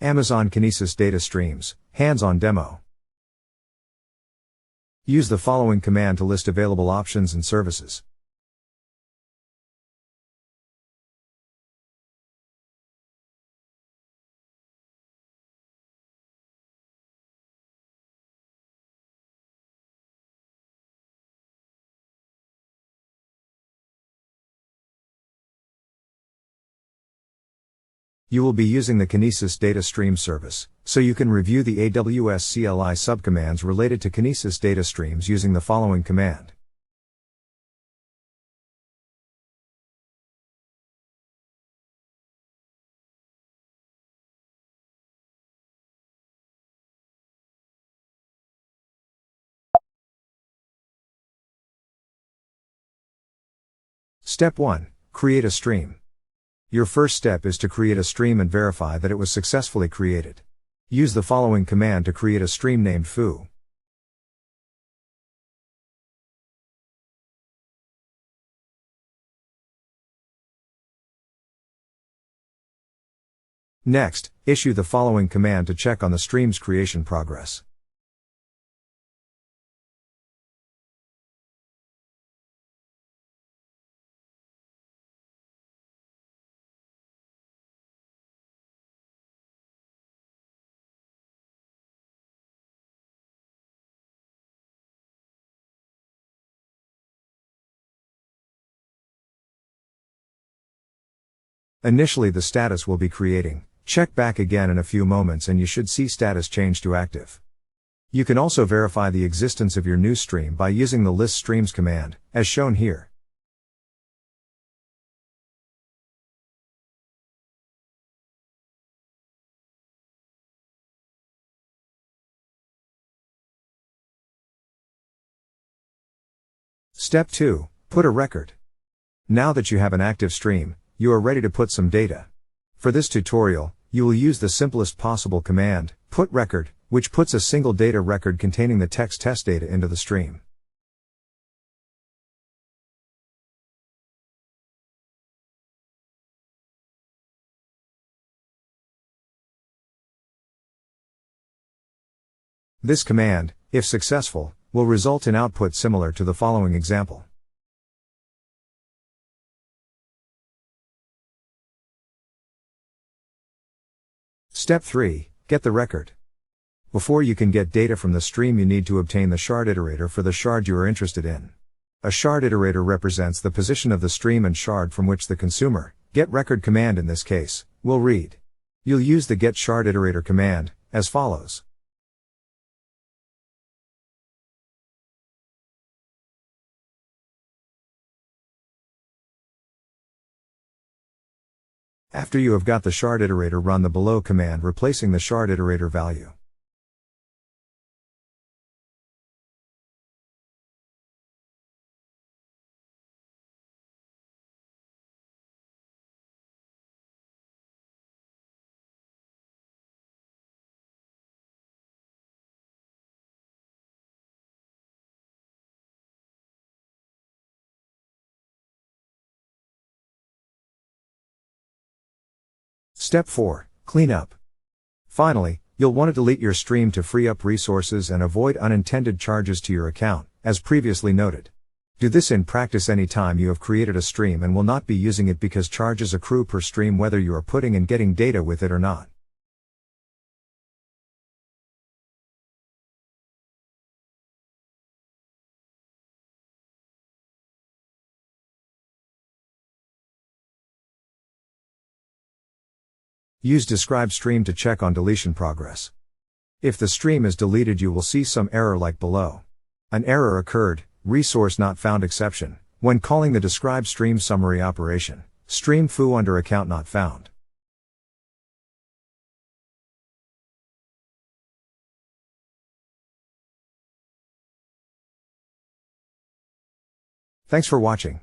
Amazon Kinesis Data Streams, Hands-on Demo. Use the following command to list available options and services. You will be using the Kinesis Data Stream service, so you can review the AWS CLI subcommands related to Kinesis data streams using the following command. Step 1. Create a stream. Your first step is to create a stream and verify that it was successfully created. Use the following command to create a stream named foo. Next, issue the following command to check on the stream's creation progress. Initially the status will be creating. Check back again in a few moments and you should see status change to active. You can also verify the existence of your new stream by using the list streams command, as shown here. Step 2. Put a record. Now that you have an active stream, you are ready to put some data. For this tutorial, you will use the simplest possible command, put record, which puts a single data record containing the text test data into the stream. This command, if successful, will result in output similar to the following example. Step 3. Get the record. Before you can get data from the stream, you need to obtain the shard iterator for the shard you are interested in. A shard iterator represents the position of the stream and shard from which the consumer, get record command in this case, will read. You'll use the get shard iterator command, as follows. After you have got the shard iterator, run the below command replacing the shard iterator value. Step 4. Clean up. Finally, you'll want to delete your stream to free up resources and avoid unintended charges to your account, as previously noted. Do this in practice anytime you have created a stream and will not be using it, because charges accrue per stream whether you are putting and getting data with it or not. Use describe stream to check on deletion progress. If the stream is deleted, you will see some error like below. An error occurred, resource not found exception, when calling the describe stream summary operation, stream foo under account not found. Thanks for watching.